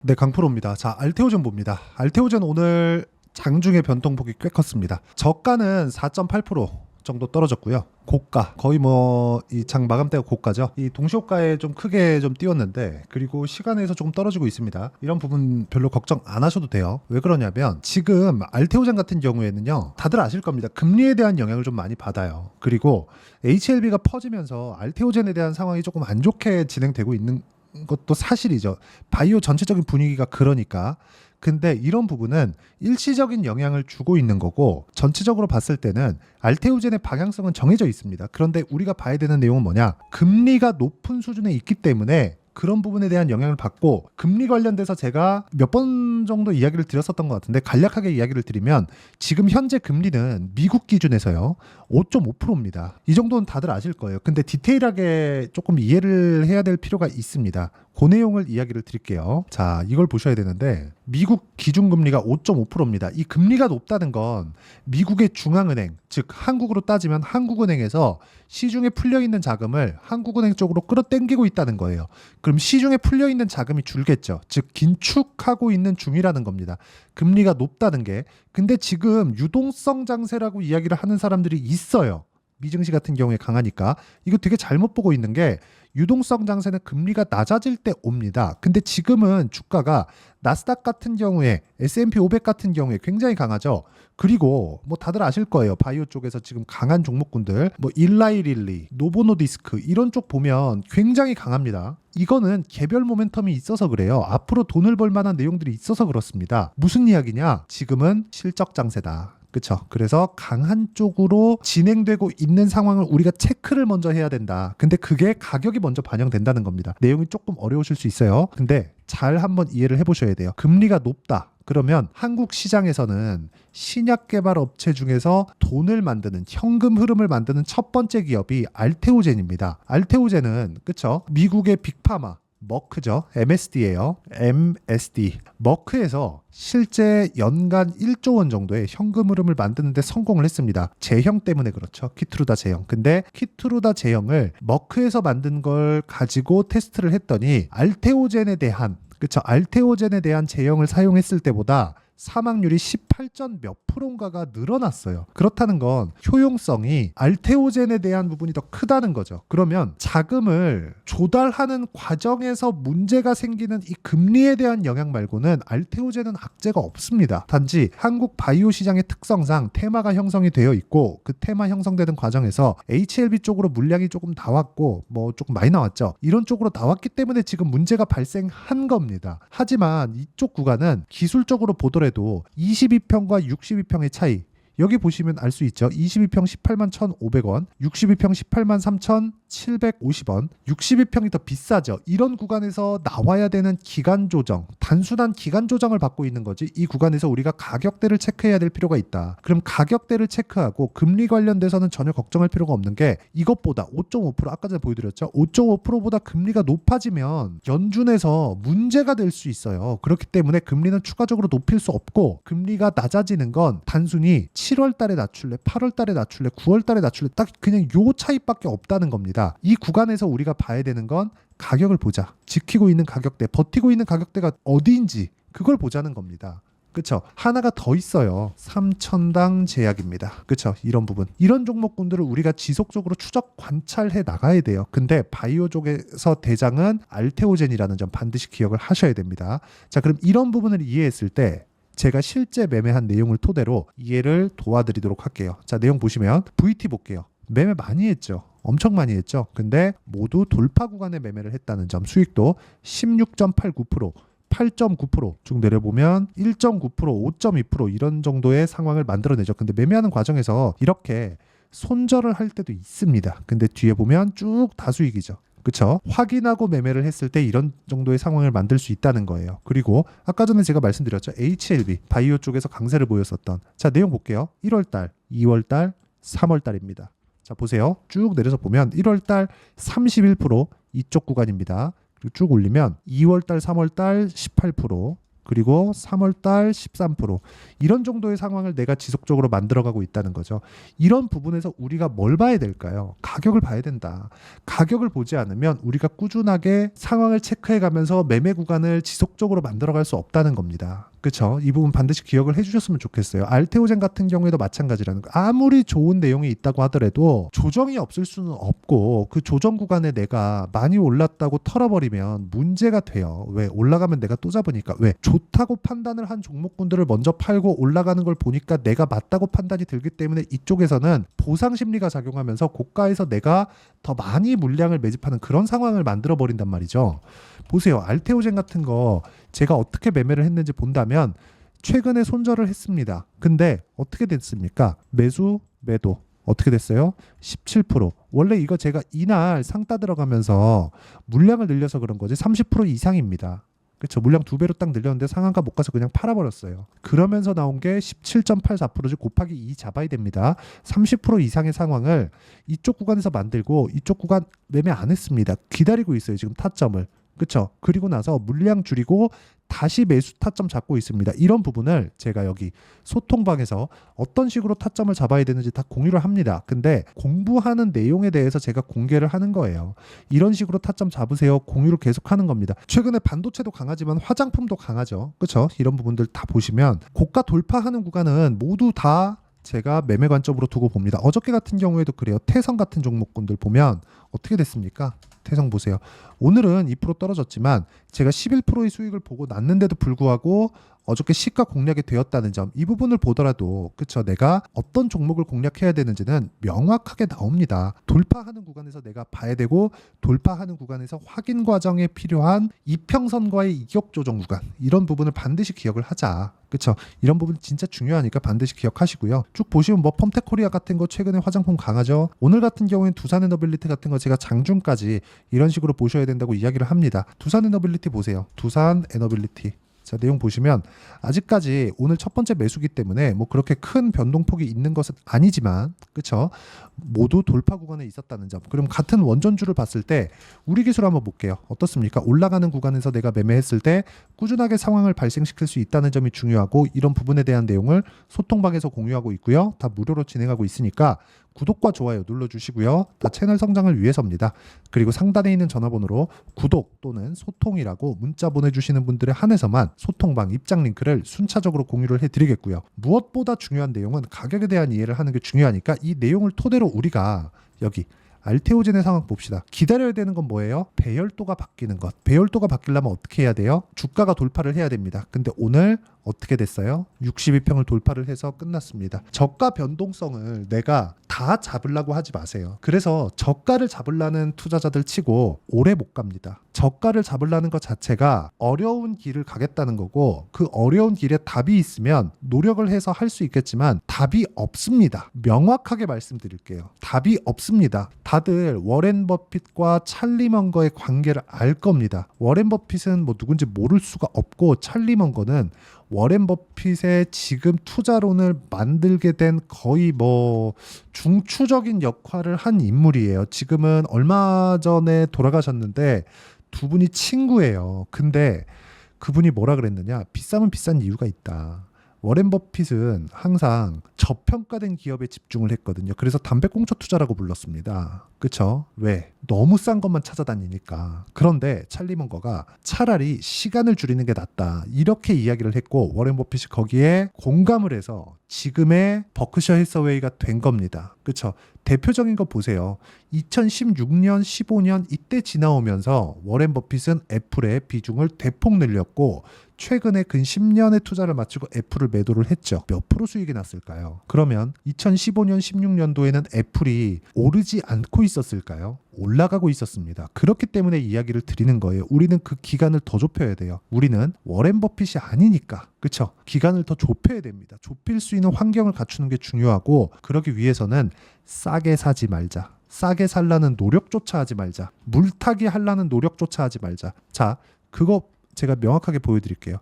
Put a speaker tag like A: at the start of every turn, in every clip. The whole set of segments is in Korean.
A: 네, 강프로입니다. 자, 알테오젠 봅니다. 알테오젠 오늘 장중에 변동폭이 꽤 컸습니다. 저가는 4.8% 정도 떨어졌고요. 고가, 거의 뭐 이 장 마감 때가 고가죠. 이 동시호가에 좀 크게 좀 띄웠는데, 그리고 시간에서 조금 떨어지고 있습니다. 이런 부분 별로 걱정 안 하셔도 돼요. 왜 그러냐면 지금 알테오젠 같은 경우에는요, 다들 아실 겁니다. 금리에 대한 영향을 좀 많이 받아요. 그리고 HLB가 퍼지면서 알테오젠에 대한 상황이 조금 안 좋게 진행되고 있는 것도 사실이죠. 바이오 전체적인 분위기가 그러니까. 근데 이런 부분은 일시적인 영향을 주고 있는 거고, 전체적으로 봤을 때는 알테오젠의 방향성은 정해져 있습니다. 그런데 우리가 봐야 되는 내용은 뭐냐? 금리가 높은 수준에 있기 때문에 그런 부분에 대한 영향을 받고, 금리 관련돼서 제가 몇 번 정도 이야기를 드렸었던 것 같은데, 간략하게 이야기를 드리면 지금 현재 금리는 미국 기준에서요 5.5%입니다. 이 정도는 다들 아실 거예요. 근데 디테일하게 조금 이해를 해야 될 필요가 있습니다. 그 내용을 이야기를 드릴게요. 자, 이걸 보셔야 되는데, 미국 기준금리가 5.5%입니다. 이 금리가 높다는 건 미국의 중앙은행, 즉 한국으로 따지면 한국은행에서 시중에 풀려있는 자금을 한국은행 쪽으로 끌어당기고 있다는 거예요. 그럼 시중에 풀려있는 자금이 줄겠죠. 즉 긴축하고 있는 중이라는 겁니다. 금리가 높다는 게. 근데 지금 유동성 장세라고 이야기를 하는 사람들이 있어요. 미증시 같은 경우에 강하니까. 이거 되게 잘못 보고 있는 게, 유동성 장세는 금리가 낮아질 때 옵니다. 근데 지금은 주가가 나스닥 같은 경우에, S&P 500 같은 경우에 굉장히 강하죠. 그리고 뭐 다들 아실 거예요. 바이오 쪽에서 지금 강한 종목군들, 뭐 일라이릴리, 노보노디스크 이런 쪽 보면 굉장히 강합니다. 이거는 개별 모멘텀이 있어서 그래요. 앞으로 돈을 벌 만한 내용들이 있어서 그렇습니다. 무슨 이야기냐? 지금은 실적 장세다. 그쵸. 그래서 강한 쪽으로 진행되고 있는 상황을 우리가 체크를 먼저 해야 된다. 근데 그게 가격이 먼저 반영된다는 겁니다. 내용이 조금 어려우실 수 있어요. 근데 잘 한번 이해를 해보셔야 돼요. 금리가 높다. 그러면 한국 시장에서는 신약 개발 업체 중에서 돈을 만드는, 현금 흐름을 만드는 첫 번째 기업이 알테오젠입니다. 알테오젠은, 그쵸, 미국의 빅파마, 머크죠. MSD예요. MSD. 머크에서 실제 연간 1조 원 정도의 현금 흐름을 만드는데 성공을 했습니다. 제형 때문에 그렇죠. 키트루다 제형. 근데 키트루다 제형을 머크에서 만든 걸 가지고 테스트를 했더니 알테오젠에 대한, 그쵸, 알테오젠에 대한 제형을 사용했을 때보다 사망률이 18점 몇 프로인가가 늘어났어요. 그렇다는 건 효용성이 알테오젠에 대한 부분이 더 크다는 거죠. 그러면 자금을 조달하는 과정에서 문제가 생기는 이 금리에 대한 영향 말고는 알테오젠은 악재가 없습니다. 단지 한국 바이오 시장의 특성상 테마가 형성이 되어 있고, 그 테마 형성되는 과정에서 HLB 쪽으로 물량이 조금 나왔고, 뭐 조금 많이 나왔죠. 이런 쪽으로 나왔기 때문에 지금 문제가 발생한 겁니다. 하지만 이쪽 구간은 기술적으로 보더라도 22평과 62평의 차이, 여기 보시면 알 수 있죠. 22평 18만 1,500원, 62평 18만 3,750원, 62평이 더 비싸죠. 이런 구간에서 나와야 되는 기간 조정, 단순한 기간 조정을 받고 있는 거지, 이 구간에서 우리가 가격대를 체크해야 될 필요가 있다. 그럼 가격대를 체크하고 금리 관련돼서는 전혀 걱정할 필요가 없는 게, 이것보다 5.5%, 아까 전에 보여드렸죠. 5.5%보다 금리가 높아지면 연준에서 문제가 될 수 있어요. 그렇기 때문에 금리는 추가적으로 높일 수 없고, 금리가 낮아지는 건 단순히 7월 달에 낮출래, 8월 달에 낮출래, 9월 달에 낮출래, 딱 그냥 요 차이밖에 없다는 겁니다. 이 구간에서 우리가 봐야 되는 건 가격을 보자. 지키고 있는 가격대, 버티고 있는 가격대가 어디인지 그걸 보자는 겁니다. 그쵸? 하나가 더 있어요. 3천당 제약입니다. 그쵸? 이런 부분. 이런 종목군들을 우리가 지속적으로 추적 관찰해 나가야 돼요. 근데 바이오 쪽에서 대장은 알테오젠이라는 점 반드시 기억을 하셔야 됩니다. 자, 그럼 이런 부분을 이해했을 때 제가 실제 매매한 내용을 토대로 이해를 도와드리도록 할게요. 자, 내용 보시면 VT 볼게요. 매매 많이 했죠. 엄청 많이 했죠. 근데 모두 돌파 구간에 매매를 했다는 점, 수익도 16.89%, 8.9%, 쭉 내려보면 1.9%, 5.2% 이런 정도의 상황을 만들어내죠. 근데 매매하는 과정에서 이렇게 손절을 할 때도 있습니다. 근데 뒤에 보면 쭉 다수익이죠. 그쵸? 확인하고 매매를 했을 때 이런 정도의 상황을 만들 수 있다는 거예요. 그리고 아까 전에 제가 말씀드렸죠. HLB, 바이오 쪽에서 강세를 보였었던. 자, 내용 볼게요. 1월달, 2월달, 3월달입니다. 자, 보세요. 쭉 내려서 보면 1월달 31% 이쪽 구간입니다. 그리고 쭉 올리면 2월달, 3월달 18%, 그리고 3월달 13%, 이런 정도의 상황을 내가 지속적으로 만들어가고 있다는 거죠. 이런 부분에서 우리가 뭘 봐야 될까요? 가격을 봐야 된다. 가격을 보지 않으면 우리가 꾸준하게 상황을 체크해가면서 매매 구간을 지속적으로 만들어갈 수 없다는 겁니다. 그렇죠? 이 부분 반드시 기억을 해주셨으면 좋겠어요. 알테오젠 같은 경우에도 마찬가지라는 거. 아무리 좋은 내용이 있다고 하더라도 조정이 없을 수는 없고, 그 조정 구간에 내가 많이 올랐다고 털어버리면 문제가 돼요. 왜? 올라가면 내가 또 잡으니까. 왜? 좋다고 판단을 한 종목군들을 먼저 팔고 올라가는 걸 보니까 내가 맞다고 판단이 들기 때문에 이쪽에서는 보상 심리가 작용하면서 고가에서 내가 더 많이 물량을 매집하는 그런 상황을 만들어 버린단 말이죠. 보세요. 알테오젠 같은 거 제가 어떻게 매매를 했는지 본다면 최근에 손절을 했습니다. 근데 어떻게 됐습니까? 매수, 매도. 어떻게 됐어요? 17%. 원래 이거 제가 이날 상따 들어가면서 물량을 늘려서 그런 거지 30% 이상입니다. 그렇죠. 물량 2배로 딱 늘렸는데 상한가 못 가서 그냥 팔아버렸어요. 그러면서 나온 게 17.84%지 곱하기 2 잡아야 됩니다. 30% 이상의 상황을 이쪽 구간에서 만들고 이쪽 구간 매매 안 했습니다. 기다리고 있어요. 지금 타점을. 그렇죠. 그리고 나서 물량 줄이고 다시 매수 타점 잡고 있습니다. 이런 부분을 제가 여기 소통방에서 어떤 식으로 타점을 잡아야 되는지 다 공유를 합니다. 근데 공부하는 내용에 대해서 제가 공개를 하는 거예요. 이런 식으로 타점 잡으세요. 공유를 계속 하는 겁니다. 최근에 반도체도 강하지만 화장품도 강하죠. 그렇죠? 이런 부분들 다 보시면 고가 돌파하는 구간은 모두 다 제가 매매 관점으로 두고 봅니다. 어저께 같은 경우에도 그래요. 태성 같은 종목군들 보면 어떻게 됐습니까? 태성 보세요. 오늘은 2% 떨어졌지만 제가 11%의 수익을 보고 났는데도 불구하고 어저께 시가 공략이 되었다는 점, 이 부분을 보더라도 그쵸, 내가 어떤 종목을 공략해야 되는지는 명확하게 나옵니다. 돌파하는 구간에서 내가 봐야 되고, 돌파하는 구간에서 확인 과정에 필요한 이평선과의 이격 조정 구간, 이런 부분을 반드시 기억을 하자. 그쵸? 이런 부분 진짜 중요하니까 반드시 기억하시고요. 쭉 보시면 뭐 펌텍코리아 같은 거 최근에 화장품 강하죠. 오늘 같은 경우에는 두산에너빌리티 같은 거 제가 장중까지 이런 식으로 보셔야 된다고 이야기를 합니다. 두산에너빌리티 보세요. 두산에너빌리티. 자, 내용 보시면 아직까지 오늘 첫 번째 매수기 때문에 뭐 그렇게 큰 변동폭이 있는 것은 아니지만, 그쵸? 모두 돌파 구간에 있었다는 점. 그럼 같은 원전주를 봤을 때 우리 기술 한번 볼게요. 어떻습니까? 올라가는 구간에서 내가 매매했을 때 꾸준하게 상황을 발생시킬 수 있다는 점이 중요하고, 이런 부분에 대한 내용을 소통방에서 공유하고 있고요. 다 무료로 진행하고 있으니까 구독과 좋아요 눌러주시고요. 다 채널 성장을 위해서입니다. 그리고 상단에 있는 전화번호로 구독 또는 소통이라고 문자 보내주시는 분들에 한해서만 소통방 입장 링크를 순차적으로 공유를 해드리겠고요. 무엇보다 중요한 내용은 가격에 대한 이해를 하는 게 중요하니까 이 내용을 토대로 우리가 여기 알테오젠의 상황 봅시다. 기다려야 되는 건 뭐예요? 배열도가 바뀌는 것. 배열도가 바뀌려면 어떻게 해야 돼요? 주가가 돌파를 해야 됩니다. 근데 오늘 어떻게 됐어요? 62평을 돌파를 해서 끝났습니다. 저가 변동성을 내가 다 잡으려고 하지 마세요. 그래서 저가를 잡으려는 투자자들 치고 오래 못 갑니다. 저가를 잡으려는 것 자체가 어려운 길을 가겠다는 거고, 그 어려운 길에 답이 있으면 노력을 해서 할 수 있겠지만 답이 없습니다. 명확하게 말씀드릴게요. 답이 없습니다. 다들 워렌 버핏과 찰리 먼거의 관계를 알 겁니다. 워렌 버핏은 뭐 누군지 모를 수가 없고, 찰리 먼거는 워렌 버핏의 지금 투자론을 만들게 된 거의 뭐 중추적인 역할을 한 인물이에요. 지금은 얼마 전에 돌아가셨는데 두 분이 친구예요. 근데 그분이 뭐라 그랬느냐? 비싸면 비싼 이유가 있다. 워렌 버핏은 항상 저평가된 기업에 집중을 했거든요. 그래서 담배꽁초 투자라고 불렀습니다. 그쵸? 왜? 너무 싼 것만 찾아다니니까. 그런데 찰리 먼거가 차라리 시간을 줄이는 게 낫다, 이렇게 이야기를 했고, 워렌 버핏이 거기에 공감을 해서 지금의 버크셔 해서웨이가 된 겁니다. 그쵸? 대표적인 거 보세요. 2016년, 15년 이때 지나오면서 워렌 버핏은 애플의 비중을 대폭 늘렸고, 최근에 근 10년의 투자를 마치고 애플을 매도를 했죠. 몇 프로 수익이 났을까요? 그러면 2015년, 16년도에는 애플이 오르지 않고 있었을까요? 올라가고 있었습니다. 그렇기 때문에 이야기를 드리는 거예요. 우리는 그 기간을 더 좁혀야 돼요. 우리는 워렌 버핏이 아니니까. 그쵸? 기간을 더 좁혀야 됩니다. 좁힐 수 있는 환경을 갖추는 게 중요하고, 그러기 위해서는 싸게 사지 말자. 싸게 살라는 노력조차 하지 말자. 물타기 하려는 노력조차 하지 말자. 자, 그거 제가 명확하게 보여드릴게요.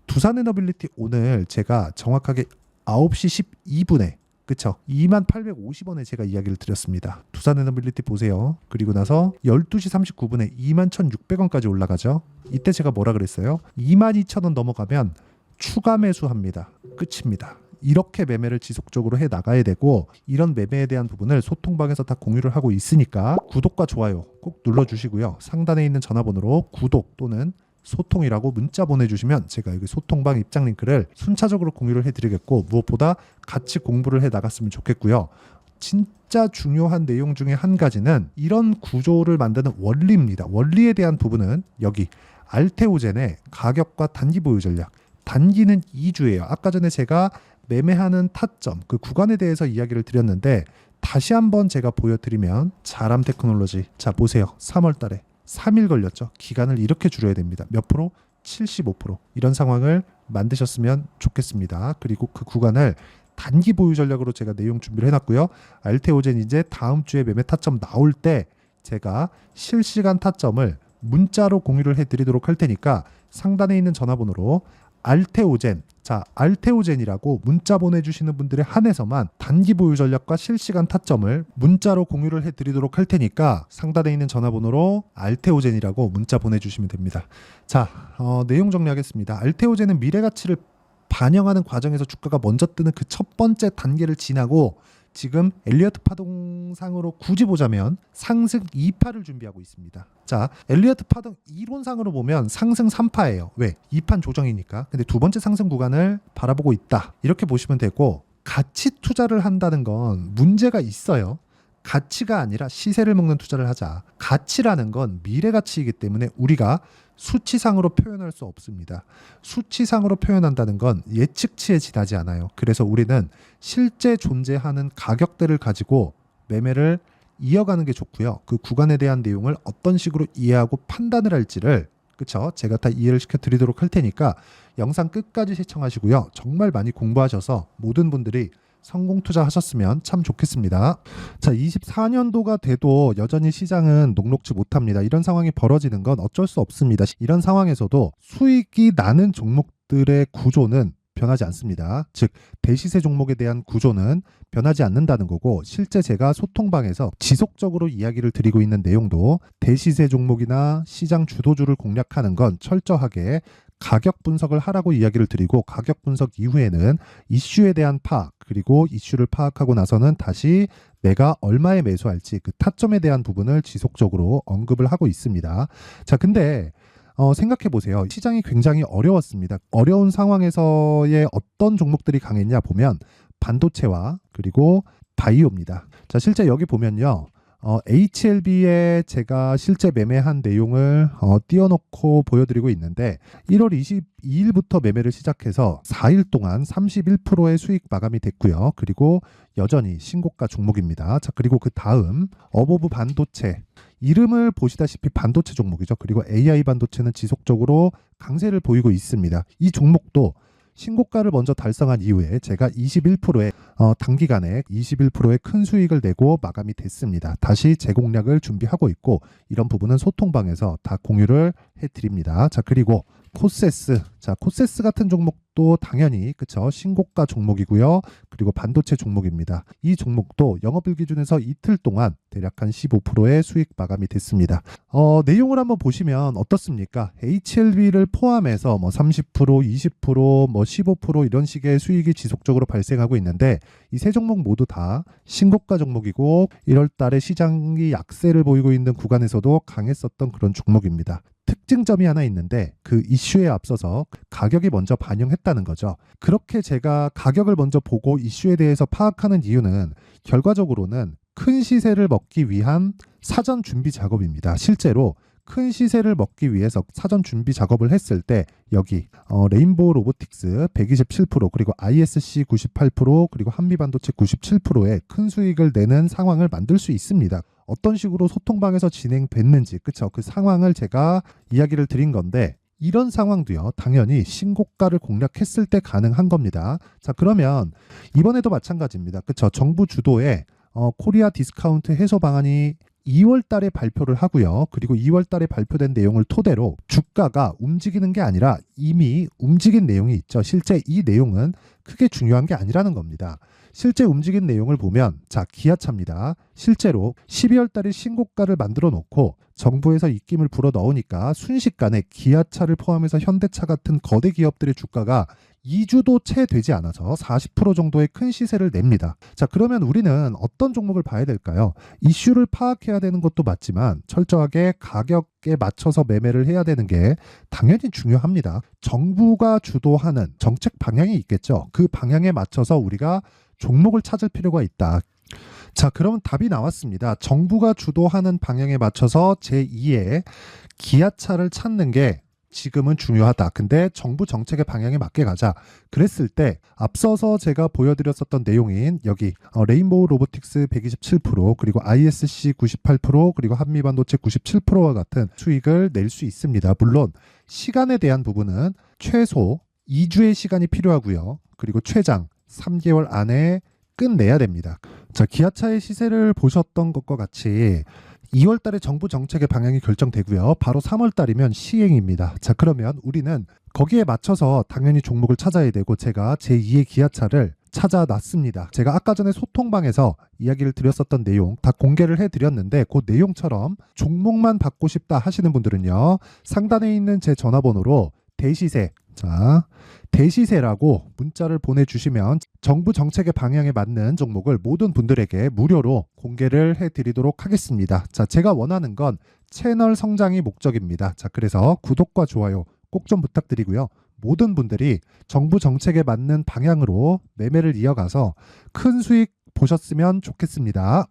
A: 두산에너빌리티 오늘 제가 정확하게 9시 12분에 그쵸? 2850원에 제가 이야기를 드렸습니다. 두산 에너빌리티 보세요. 그리고 나서 12시 39분에 21,600원까지 올라가죠. 이때 제가 뭐라 그랬어요? 22,000원 넘어가면 추가 매수합니다. 끝입니다. 이렇게 매매를 지속적으로 해 나가야 되고, 이런 매매에 대한 부분을 소통방에서 다 공유를 하고 있으니까 구독과 좋아요 꼭 눌러주시고요. 상단에 있는 전화번호로 구독 또는 소통이라고 문자 보내주시면 제가 여기 소통방 입장 링크를 순차적으로 공유를 해드리겠고, 무엇보다 같이 공부를 해 나갔으면 좋겠고요. 진짜 중요한 내용 중에 한 가지는 이런 구조를 만드는 원리입니다. 원리에 대한 부분은 여기 알테오젠의 가격과 단기 보유 전략, 단기는 2주예요. 아까 전에 제가 매매하는 타점, 그 구간에 대해서 이야기를 드렸는데, 다시 한번 제가 보여드리면, 자람 테크놀로지, 자 보세요. 3월 달에 3일 걸렸죠. 기간을 이렇게 줄여야 됩니다. 몇 프로? 75%. 이런 상황을 만드셨으면 좋겠습니다. 그리고 그 구간을 단기 보유 전략으로 제가 내용 준비를 해놨고요. 알테오젠 이제 다음 주에 매매 타점 나올 때 제가 실시간 타점을 문자로 공유를 해드리도록 할 테니까, 상단에 있는 전화번호로 알테오젠, 자 알테오젠이라고 문자 보내주시는 분들에 한해서만 단기 보유 전략과 실시간 타점을 문자로 공유를 해드리도록 할 테니까, 상단에 있는 전화번호로 알테오젠이라고 문자 보내주시면 됩니다. 자, 내용 정리하겠습니다. 알테오젠은 미래 가치를 반영하는 과정에서 주가가 먼저 뜨는 그 첫 번째 단계를 지나고, 지금 엘리어트 파동상으로 굳이 보자면 상승 2파를 준비하고 있습니다. 자, 엘리어트 파동 이론상으로 보면 상승 3파예요. 왜? 2판 조정이니까. 근데 두 번째 상승 구간을 바라보고 있다. 이렇게 보시면 되고, 가치 투자를 한다는 건 문제가 있어요. 가치가 아니라 시세를 먹는 투자를 하자. 가치라는 건 미래 가치이기 때문에 우리가 수치상으로 표현할 수 없습니다. 수치상으로 표현한다는 건 예측치에 지나지 않아요. 그래서 우리는 실제 존재하는 가격대를 가지고 매매를 이어가는 게 좋고요. 그 구간에 대한 내용을 어떤 식으로 이해하고 판단을 할지를, 그쵸? 제가 다 이해를 시켜 드리도록 할 테니까 영상 끝까지 시청하시고요. 정말 많이 공부하셔서 모든 분들이 성공 투자하셨으면 참 좋겠습니다. 자, 24년도가 돼도 여전히 시장은 녹록지 못합니다. 이런 상황이 벌어지는 건 어쩔 수 없습니다. 이런 상황에서도 수익이 나는 종목들의 구조는 변하지 않습니다. 즉, 대시세 종목에 대한 구조는 변하지 않는다는 거고, 실제 제가 소통방에서 지속적으로 이야기를 드리고 있는 내용도 대시세 종목이나 시장 주도주를 공략하는 건 철저하게 가격 분석을 하라고 이야기를 드리고, 가격 분석 이후에는 이슈에 대한 파악, 그리고 이슈를 파악하고 나서는 다시 내가 얼마에 매수할지 그 타점에 대한 부분을 지속적으로 언급을 하고 있습니다. 자, 근데 생각해 보세요. 시장이 굉장히 어려웠습니다. 어려운 상황에서의 어떤 종목들이 강했냐 보면 반도체와 그리고 바이오입니다. 자, 실제 여기 보면요. HLB에 제가 실제 매매한 내용을 띄워놓고 보여드리고 있는데, 1월 22일부터 매매를 시작해서 4일 동안 31%의 수익 마감이 됐고요. 그리고 여전히 신고가 종목입니다. 자, 그리고 그 다음 어보브 반도체, 이름을 보시다시피 반도체 종목이죠. 그리고 AI 반도체는 지속적으로 강세를 보이고 있습니다. 이 종목도 신고가를 먼저 달성한 이후에 제가 21%의 단기간에 21%의 큰 수익을 내고 마감이 됐습니다. 다시 재공략을 준비하고 있고, 이런 부분은 소통방에서 다 공유를 해드립니다. 자, 그리고 코세스, 자 코세스 같은 종목도 당연히 그쵸, 신고가 종목이고요. 그리고 반도체 종목입니다. 이 종목도 영업일 기준에서 이틀 동안 대략 한 15%의 수익 마감이 됐습니다. 내용을 한번 보시면 어떻습니까? HLB를 포함해서 뭐 30%, 20%, 뭐 15% 이런 식의 수익이 지속적으로 발생하고 있는데, 이 세 종목 모두 다 신고가 종목이고, 1월 달에 시장이 약세를 보이고 있는 구간에서도 강했었던 그런 종목입니다. 특징점이 하나 있는데, 그 이슈에 앞서서 가격이 먼저 반영했다는 거죠. 그렇게 제가 가격을 먼저 보고 이슈에 대해서 파악하는 이유는 결과적으로는 큰 시세를 먹기 위한 사전 준비 작업입니다. 실제로 큰 시세를 먹기 위해서 사전 준비 작업을 했을 때 여기 레인보우 로보틱스 127%, 그리고 ISC 98%, 그리고 한미반도체 97%의 큰 수익을 내는 상황을 만들 수 있습니다. 어떤 식으로 소통방에서 진행됐는지, 그쵸? 그 상황을 제가 이야기를 드린 건데, 이런 상황도요, 당연히 신고가를 공략했을 때 가능한 겁니다. 자, 그러면 이번에도 마찬가지입니다. 그쵸? 정부 주도의 코리아 디스카운트 해소 방안이 2월 달에 발표를 하고요. 그리고 2월 달에 발표된 내용을 토대로 주가가 움직이는 게 아니라 이미 움직인 내용이 있죠. 실제 이 내용은 크게 중요한 게 아니라는 겁니다. 실제 움직인 내용을 보면 자, 기아차입니다. 실제로 12월 달에 신고가를 만들어 놓고 정부에서 입김을 불어 넣으니까 순식간에 기아차를 포함해서 현대차 같은 거대 기업들의 주가가 2주도 채 되지 않아서 40% 정도의 큰 시세를 냅니다. 자, 그러면 우리는 어떤 종목을 봐야 될까요? 이슈를 파악해야 되는 것도 맞지만 철저하게 가격에 맞춰서 매매를 해야 되는 게 당연히 중요합니다. 정부가 주도하는 정책 방향이 있겠죠. 그 방향에 맞춰서 우리가 종목을 찾을 필요가 있다. 자, 그러면 답이 나왔습니다. 정부가 주도하는 방향에 맞춰서 제2의 기아차를 찾는 게 지금은 중요하다. 근데 정부 정책의 방향에 맞게 가자. 그랬을 때 앞서서 제가 보여드렸었던 내용인 여기 레인보우 로보틱스 127% 그리고 ISC 98% 그리고 한미반도체 97%와 같은 수익을 낼 수 있습니다. 물론 시간에 대한 부분은 최소 2주의 시간이 필요하고요. 그리고 최장 3개월 안에 끝내야 됩니다. 자, 기아차의 시세를 보셨던 것과 같이 2월 달에 정부 정책의 방향이 결정되고요. 바로 3월 달이면 시행입니다. 자, 그러면 우리는 거기에 맞춰서 당연히 종목을 찾아야 되고 제가 제2의 기아차를 찾아놨습니다. 제가 아까 전에 소통방에서 이야기를 드렸었던 내용 다 공개를 해드렸는데 그 내용처럼 종목만 받고 싶다 하시는 분들은요. 상단에 있는 제 전화번호로 대시세, 자, 대시세라고 문자를 보내주시면 정부 정책의 방향에 맞는 종목을 모든 분들에게 무료로 공개를 해드리도록 하겠습니다. 자, 제가 원하는 건 채널 성장이 목적입니다. 자, 그래서 구독과 좋아요 꼭 좀 부탁드리고요. 모든 분들이 정부 정책에 맞는 방향으로 매매를 이어가서 큰 수익 보셨으면 좋겠습니다.